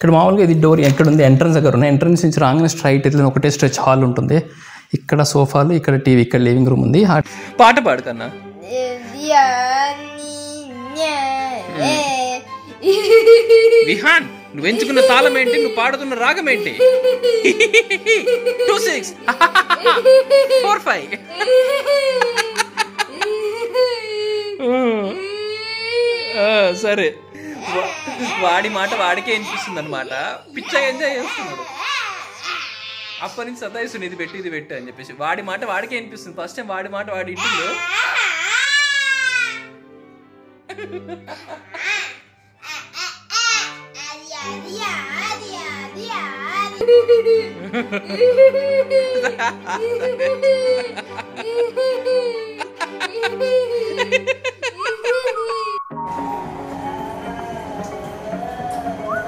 ఇక్కడ మామూలుగా ఇది డోర్ ఎక్కడ ఉంది, ఎంట్రన్స్ దగ్గర ఉన్నాయి. ఎంట్రన్స్ నుంచి రాగానే స్ట్రైట్ ఇట్లా ఒకటే స్ట్రెచ్ హాల్ ఉంటుంది. ఇక్కడ సోఫాలు, ఇక్కడ టీవీ, ఇక్కడ లివింగ్ రూమ్ ఉంది. పాట పాడు కన్నా. విహాన్, నువ్వు ఎంచుకున్న తాళం ఏంటి, నువ్వు పాడుతున్న రాగం ఏంటి? 2 6 4 5. సరే, వాడి మాట వాడికే అనిపిస్తుంది అనమాట. పిచ్చగా ఎంజాయ్ చేస్తున్నాడు. అప్పటి నుంచి సతాయిస్తుంది, ఇది పెట్టి ఇది పెట్టు అని చెప్పేసి. వాడి మాట వాడికే అనిపిస్తుంది. ఫస్ట్ టైం వాడి మాట వాడి ఇంటిలో.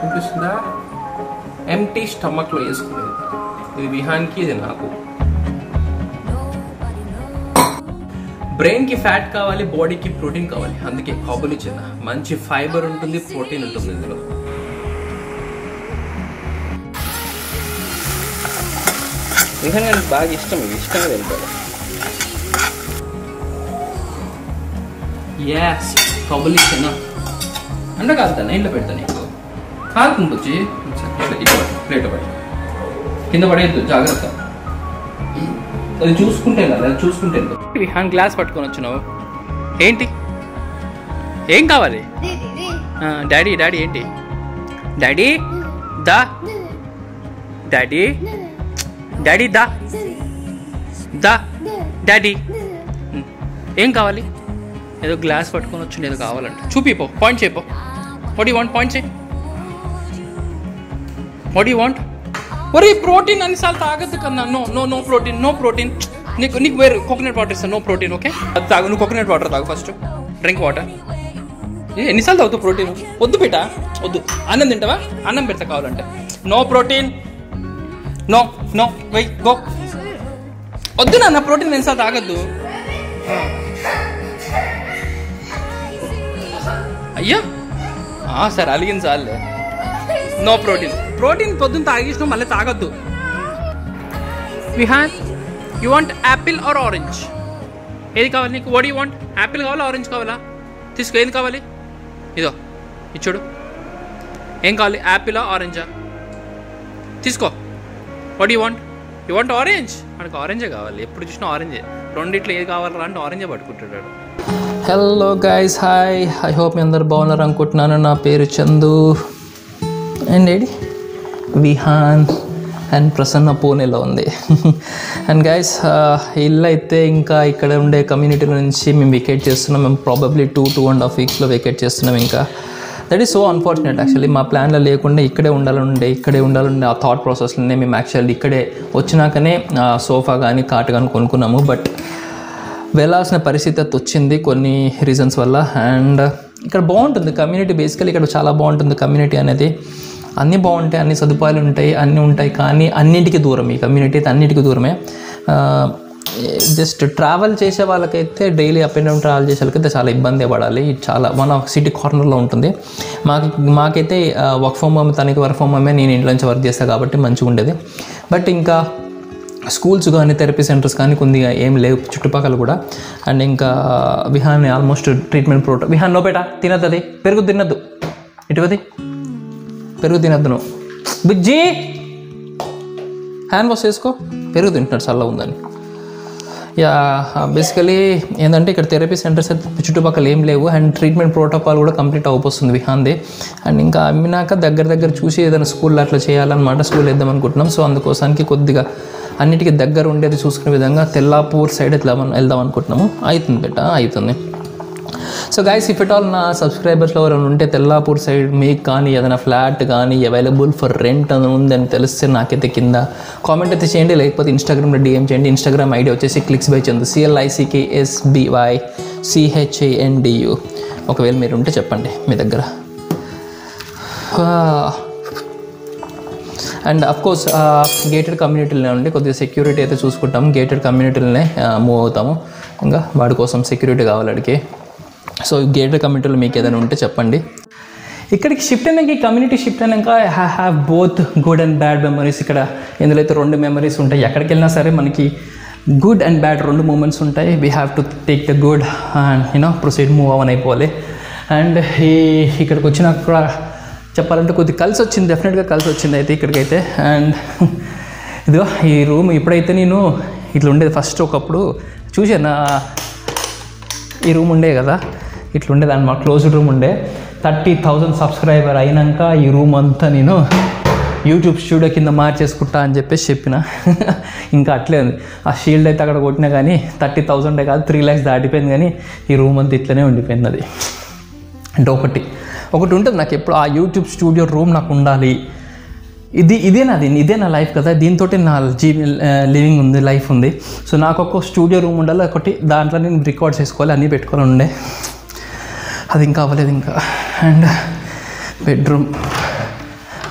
అనిపిస్తుందా? ఎంటీ స్టమక్ లో వేసుకునేది. ఇది విహాన్కి, ఇది నాకు. బ్రెయిన్ కి ఫ్యాట్ కావాలి, బాడీకి ప్రోటీన్ కావాలి. అందుకే కాబులి చిన్న మంచి ఫైబర్ ఉంటుంది, ప్రోటీన్ ఉంటుంది ఇందులో. విహాన్ నాకు బాగా ఇష్టం, ఇవి ఇష్టంగా తింటాడు. యాస్, కాబులి చిన్న అంటే కాదుతాను, ఇంట్లో పెడతాను. నీకు కాదుకుంటూ వచ్చి ప్లేట్ పడి కింద పడేద్దు, జాగ్రత్త. అది చూసుకుంటే కదా, అది చూసుకుంటే. విహాన్ గ్లాస్ పట్టుకొని వచ్చినావు ఏంటి? ఏం కావాలి? డాడీ డాడీ ఏంటి? డాడీ దా, డాడీ డాడీ దా దా, డాడీ ఏం కావాలి? ఏదో గ్లాస్ పట్టుకొని వచ్చి ఏదో కావాలంటే చూపిపో, పాయింట్ చేయపో. What you want? పాయింట్ చేయి. What you want? ఒరే ప్రోటీన్ అన్నిసార్లు తాగద్దు కన్నా. No no no protein, no protein. నీకు వేరే కోకోనట్ వాటర్ ఇస్తాను, నో ప్రోటీన్. ఓకే, అది తాగు. నువ్వు కోకోనట్ వాటర్ తాగు ఫస్ట్. Drink water. ఎన్నిసార్లు తాగుతావు ప్రోటీన్? వద్దు బేటా, వద్దు. అన్నం తింటావా? అన్నం పెడతా కావాలంటే. No protein, no no, why go. వద్దు నాన్న, ప్రోటీన్ ఎన్నిసార్లు తాగద్దు. అయ్యా సరే, అలిగింది చాలే. No protein. ప్రోటీన్ పొద్దున్న తాగేసినావు, మళ్ళీ తాగొద్దు. Vihaan, you want apple or orange? ఏది కావాలి నీకు? What you want? యాపిల్ కావాలా, ఆరెంజ్ కావాలా? తీసుకో, ఏది కావాలి? ఇదో ఇచ్చుడు. ఏం కావాలి? యాపిలా ఆరెంజా? తీసుకో. What you want? You want orange? మనకు ఆరెంజే కావాలి, ఎప్పుడు చూసినా ఆరెంజే. రెండిట్లో ఏది కావాలరా అంటే ఆరెంజే పట్టుకుంటాడు. Hello guys, hi. I hope మీ అందరు బాగున్నారు అనుకుంటున్నాను. నా పేరు చందు అండ్ ఏడి విహాన్ అండ్ ప్రసన్న పూణేలో ఉంది. అండ్ గైస్, ఇల్లు అయితే ఇంకా ఇక్కడ ఉండే కమ్యూనిటీ నుంచి మేము వెకేట్ చేస్తున్నాం. మేము ప్రాబబ్లీ 2.5 వీక్స్లో వెకేట్ చేస్తున్నాం. ఇంకా that is so unfortunate. Actually మా ప్లాన్లో లేకుండా ఇక్కడే ఉండాలండే ఆ థాట్ ప్రాసెస్లోనే మేము యాక్చువల్లీ ఇక్కడే వచ్చినాకనే సోఫా కానీ కాట్ కానీ కొనుక్కున్నాము. బట్ వెళ్ళాల్సిన పరిస్థితి అది వచ్చింది కొన్ని రీజన్స్ వల్ల. అండ్ ఇక్కడ బాగుంటుంది కమ్యూనిటీ, బేసికలీ ఇక్కడ చాలా బాగుంటుంది కమ్యూనిటీ అనేది. అన్నీ బాగుంటాయి, అన్ని సదుపాయాలు ఉంటాయి, అన్నీ ఉంటాయి. కానీ అన్నింటికి దూరం, ఈ కమ్యూనిటీ అయితే అన్నింటికి దూరమే. జస్ట్ ట్రావెల్ చేసే వాళ్ళకైతే, daily up and down travel చేసే వాళ్ళకైతే చాలా ఇబ్బంది పడాలి. చాలా మన సిటీ కార్నర్లో ఉంటుంది. మాకైతే వర్క్ ఫ్రమ్ హోమ్, తనకి వర్క్ ఫ్రమ్ హోమే, నేను ఇంట్లో నుంచి వర్క్ చేస్తాను కాబట్టి మంచిగా ఉండేది. బట్ ఇంకా స్కూల్స్ కానీ థెరపీ సెంటర్స్ కానీ కొద్దిగా ఏం లేవు చుట్టుపక్కల కూడా. అండ్ ఇంకా Vihaan almost treatment Vihaan no బేటా తినద్దు, అది పెరుగు తినద్దు, ఇటువది పెరుగు తినద్దు నువ్వు. బిజ్జీ హ్యాండ్ వాష్ చేసుకో, పెరుగు తింటున్నాడు చల్ల ఉందని. యా, బేసికలీ ఏంటంటే ఇక్కడ థెరపీ సెంటర్స్ అయితే చుట్టుపక్కల ఏం లేవు. అండ్ ట్రీట్మెంట్ ప్రోటోకాల్ కూడా కంప్లీట్ అయిపోతుంది విహాన్ది. అండ్ ఇంకా అమ్మినాక దగ్గర చూసి ఏదైనా స్కూల్లో అట్లా చేయాలన్నమాట, స్కూల్ వేద్దాం అనుకుంటున్నాం. సో అందుకోసానికి కొద్దిగా అన్నిటికీ దగ్గర ఉండేది చూసుకునే విధంగా తెల్లాపూర్ సైడ్ ఇట్లా మనం వెళ్దాం అనుకుంటున్నాము. అవుతుంది బెట్ట, అవుతుంది. So guys, if it all నా సబ్స్క్రైబర్స్లో ఎవరైనా ఉంటే తెల్లాపూర్ సైడ్ మీకు కానీ ఏదైనా ఫ్లాట్ కానీ అవైలబుల్ ఫర్ రెంట్ అని ఉందని తెలిస్తే నాకైతే కింద కామెంట్ అయితే చేయండి, లేకపోతే ఇన్స్టాగ్రామ్లో డిఎం చేయండి. ఇన్స్టాగ్రామ్ ఐడి వచ్చేసి clicksbychandu, CLICKSBYCHANDU. ఒకవేళ మీరు ఉంటే చెప్పండి మీ దగ్గర. అండ్ అఫ్కోర్స్ గేటెడ్ కమ్యూనిటీలోనే ఉండి కొద్దిగా సెక్యూరిటీ అయితే చూసుకుంటాము. గేటెడ్ కమ్యూనిటీలోనే మూవ్ అవుతాము. ఇంకా వాడి కోసం సెక్యూరిటీ కావాలి అడిగి. సో గేటెడ్ కమ్యూనిటీలో మీకు ఏదైనా ఉంటే చెప్పండి. ఇక్కడికి షిఫ్ట్ అయినాక, ఈ కమ్యూనిటీ షిఫ్ట్ అయినాక I have both good and bad memories. ఇక్కడ ఇందులో అయితే 2 మెమరీస్ ఉంటాయి. ఎక్కడికి వెళ్ళినా సరే మనకి గుడ్ అండ్ బ్యాడ్ 2 మూమెంట్స్ ఉంటాయి. We have to take the good and proceed, move on అయిపోవాలి. అండ్ ఇక్కడికి వచ్చినాక చెప్పాలంటే కొద్దిగా కలిసి వచ్చింది, డెఫినెట్గా కలిసి వచ్చింది అయితే ఇక్కడికైతే. అండ్ ఇదిగో ఈ రూమ్ ఇప్పుడైతే నేను ఇట్లా ఉండేది. ఫస్ట్ ఒకప్పుడు చూసాను ఈ రూమ్ ఉండే కదా, ఇట్లా ఉండేది అన్నమాట, క్లోజ్డ్ రూమ్ ఉండే. 30,000 సబ్స్క్రైబర్ అయినాక ఈ రూమ్ అంతా నేను యూట్యూబ్ స్టూడియో కింద మార్చేసుకుంటా అని చెప్పేసి చెప్పిన. ఇంకా అట్లే ఉంది. ఆ షీల్డ్ అయితే అక్కడ కొట్టినా కానీ 30,000 కాదు 3 lakhs దాటిపోయింది. కానీ ఈ రూమ్ అంతా ఇట్లనే ఉండిపోయింది. అది అంటే ఒకటి ఉంటుంది నాకు ఎప్పుడు, ఆ యూట్యూబ్ స్టూడియో రూమ్ నాకు ఉండాలి. ఇదే నా లైఫ్ కదా, దీంతో నా లివింగ్ ఉంది, లైఫ్ ఉంది. సో నాకు ఒక స్టూడియో రూమ్ ఉండాలి, ఒకటి దాంట్లో నేను రికార్డ్ చేసుకోవాలి, అన్నీ పెట్టుకోవాలి ఉండే. అది ఇంకా అవ్వలేదు ఇంకా. అండ్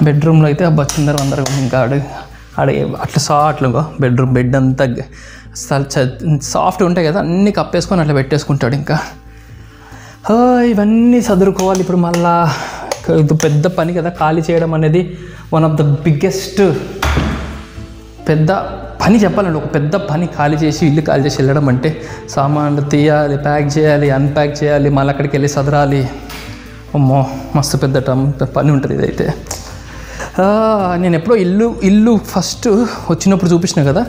బెడ్రూమ్లో అయితే అబ్బా అందరూ ఇంకా ఆడ అట్లా అట్లుగా బెడ్ అంతా సాఫ్ట్గా ఉంటాయి కదా, అన్నీ కప్పేసుకొని అట్లా పెట్టేసుకుంటాడు. ఇంకా ఇవన్నీ చదువుకోవాలి ఇప్పుడు మళ్ళా. ఇది పెద్ద పని కదా, ఖాళీ చేయడం అనేది వన్ ఆఫ్ ద బిగ్గెస్ట్ పెద్ద పని చెప్పాలండి. ఒక పెద్ద పని, ఖాళీ చేసి ఇల్లు ఖాళీ చేసి వెళ్ళడం అంటే సామాన్లు తీయాలి, ప్యాక్ చేయాలి, అన్ప్యాక్ చేయాలి, మళ్ళీ అక్కడికి వెళ్ళి సదరాలి. అమ్మో మస్తు పెద్ద పని ఉంటుంది ఇదైతే. నేను ఎప్పుడో ఇల్లు ఫస్ట్ వచ్చినప్పుడు చూపించిన కదా.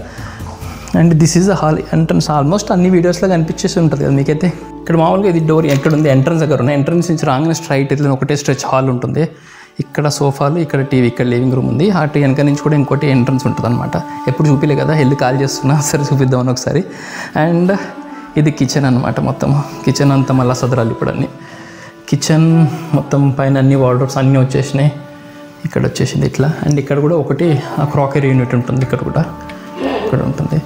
And this is a hall entrance. Almost అన్ని వీడియోస్లో కనిపించేసి ఉంటుంది కదా మీకైతే. ఇక్కడ మామూలుగా ఇది డోర్ ఎక్కడ ఉంది, ఎంట్రన్స్ దగ్గర ఉన్నాయి. ఎంట్రన్స్ నుంచి రాగానే స్ట్రైట్ ఇట్లా ఒకటే స్ట్రెచ్ హాల్ ఉంటుంది. ఇక్కడ సోఫాలు, ఇక్కడ టీవీ, ఇక్కడ లివింగ్ రూమ్ ఉంది. అటు వెనక నుంచి కూడా ఇంకోటి ఎంట్రన్స్ ఉంటుంది అనమాట. ఎప్పుడు చూపిలే కదా, వెళ్ళి కాల్ చేస్తున్నా, సరే చూపిద్దామని ఒకసారి. అండ్ ఇది కిచెన్ అనమాట. మొత్తం కిచెన్ అంతా మళ్ళీ సదరాలి ఇప్పుడు అన్నీ. కిచెన్ మొత్తం పైన అన్ని వార్డ్రోబ్స్ అన్నీ వచ్చేసినాయి. ఇక్కడ వచ్చేసింది ఇట్లా. అండ్ ఇక్కడ కూడా ఒకటి క్రాకరీ యూనిట్ ఉంటుంది, ఇక్కడ ఉంటుంది.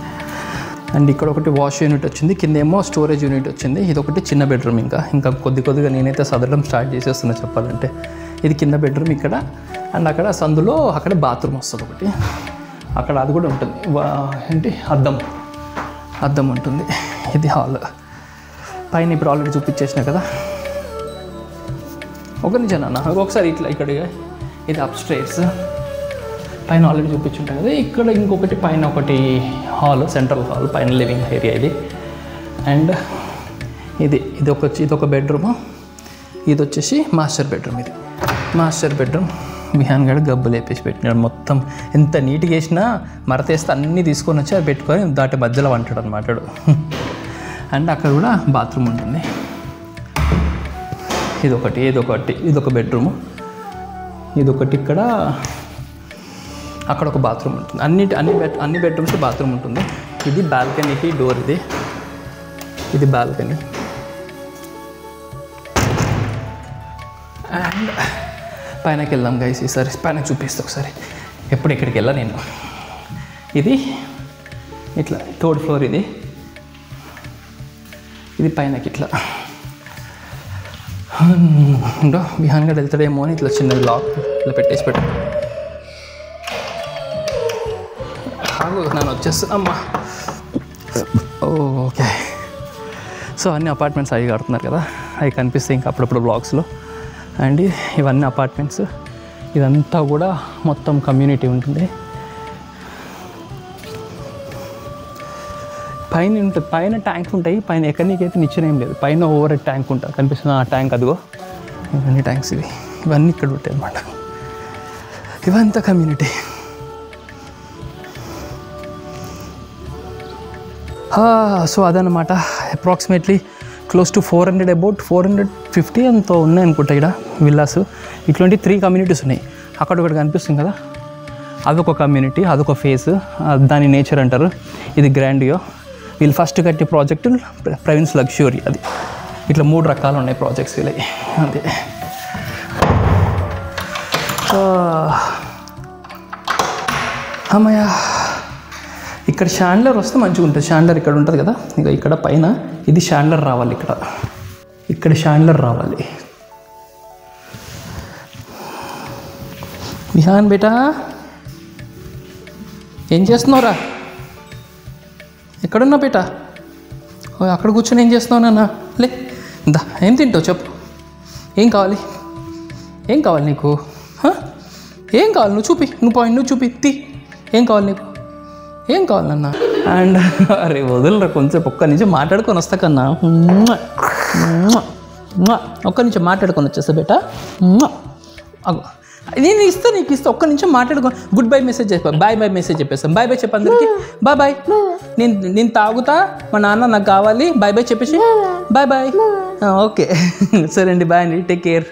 అండ్ ఇక్కడ ఒకటి వాష్ యూనిట్ వచ్చింది, కింద ఏమో స్టోరేజ్ యూనిట్ వచ్చింది. ఇది ఒకటి చిన్న బెడ్రూమ్. ఇంకా కొద్దిగా నేనైతే సదరడం స్టార్ట్ చేసేస్తున్నా చెప్పాలంటే. ఇది కింద బెడ్రూమ్ ఇక్కడ. అండ్ అక్కడ సందులో అక్కడ బాత్రూమ్ వస్తుంది ఒకటి, అక్కడ అది కూడా ఉంటుంది. ఏంటి అద్దం ఉంటుంది. ఇది హాల్. పైన ఇప్పుడు ఆల్రెడీ చూపించేసిన కదా. ఒక నిజం అన్న ఒకసారి ఇట్లా ఇక్కడ ఇది అప్ స్టేర్స్, పైన ఆల్రెడీ చూపించుంటాం కదా. ఇక్కడ ఇంకొకటి పైన ఒకటి హాల్, సెంట్రల్ హాల్, పైన లివింగ్ ఏరియా ఇది. అండ్ ఇది ఒక బెడ్రూము. ఇది వచ్చేసి మాస్టర్ బెడ్రూమ్. ఇది మాస్టర్ బెడ్రూమ్. విహాన్ గడ గబ్బులు వేపేసి పెట్టినాడు మొత్తం. ఎంత నీట్గా వేసినా మరతేస్తే అన్నీ తీసుకొని వచ్చి అది పెట్టుకొని దాటి మధ్యలో వంటాడు అనమాట. అండ్ అక్కడ కూడా బాత్రూమ్ ఉంటుంది. ఇదొక బెడ్రూము. ఇదొకటి ఇక్కడ, అక్కడ ఒక బాత్రూమ్ ఉంటుంది. అన్ని బెడ్రూమ్స్ బాత్రూమ్ ఉంటుంది. ఇది బాల్కనీకి డోర్. ఇది బాల్కనీ. అండ్ పైనకి వెళ్దాం గైస్. ఈసారి పైన చూపిస్తా ఒకసారి. ఎప్పుడు ఇక్కడికి వెళ్ళా నేను. ఇది ఇట్లా 3rd floor. ఇది పైనకి ఇట్లా ఇంకా బిహాన్గా వెళ్తాడేమో అని ఇట్లా చిన్న లాక్ ఇట్లా పెట్టేసి నేను వచ్చేస్తాను అమ్మా. ఓకే. సో అన్ని అపార్ట్మెంట్స్ అవి కడుతున్నారు కదా, అవి కనిపిస్తాయి ఇంకా అప్పుడప్పుడు బ్లాగ్స్లో. అండ్ ఇవన్నీ అపార్ట్మెంట్స్. ఇదంతా కూడా మొత్తం కమ్యూనిటీ ఉంటుంది. పైన ట్యాంక్స్ ఉంటాయి. పైన ఎక్కడికైతే నిచ్చెన ఏం లేదు, పైన ఓవర్ ట్యాంక్ ఉంటుంది, కనిపిస్తుంది ఆ ట్యాంక్. అదిగో ఇవన్నీ ట్యాంక్స్. ఇవన్నీ ఇక్కడ ఉంటాయి అన్నమాట. ఇవంతా కమ్యూనిటీ. సో అదనమాట. అప్రాక్సిమేట్లీ క్లోజ్ టు 400, అబౌట్ 450 అంత ఉన్నాయి అనుకుంటా ఇక్కడ విల్లాస్. ఇట్లాంటి 3 కమ్యూనిటీస్ ఉన్నాయి. అక్కడ ఒకటి కనిపిస్తుంది కదా, అదొక కమ్యూనిటీ, అదొక ఫేస్, దాని నేచర్ అంటారు. ఇది గ్రాండియో. వీళ్ళు ఫస్ట్ కట్టే ప్రాజెక్టు ప్రవీణ్స్ లగ్జరీ. అది ఇట్లా 3 రకాలు ఉన్నాయి ప్రాజెక్ట్స్ వీళ్ళకి. అంతే. అమ్మయ్య, ఇక్కడ షాండ్లర్ వస్తే మంచిగా ఉంటుంది. షాండ్లర్ ఇక్కడ ఉంటుంది కదా, ఇక ఇక్కడ పైన ఇది షాండ్లర్ రావాలి. ఇక్కడ షాండ్లర్ రావాలి. విహాన్ బేటా ఏం చేస్తున్నావురా? ఎక్కడున్నా బేటా? అక్కడ కూర్చొని ఏం చేస్తున్నావు నాన్న? లే ఇందా, ఏం తింటావు చెప్పు, ఏం కావాలి? ఏం కావాలి నీకు? ఏం కావాలి? నువ్వు చూపి, నువ్వు చూపి తీ. ఏం కావాలి నీకు? ఏం కావాలన్నా? అండ్ అరే వదులరా, కొంచెం ఒక్క నిమిషం మాట్లాడుకొని వస్తా కన్నా. ఒక్క నిమిషం మాట్లాడుకొని వచ్చేస్తా బేటా. నేను ఇస్తా, నీకు ఇస్తా. ఒక్క నిమిషం మాట్లాడుకో. గుడ్ బై మెసేజ్ చెప్పా, బాయ్ మెసేజ్ చెప్పేస్తాను. బాయ్ చెప్పు అందరికి. బాయ్. నేను తాగుతా, మా నాన్న నాకు కావాలి. బాయ్ చెప్పేసి బాయ్. ఓకే సరే అండి, బాయ్ అండి, టేక్ కేర్.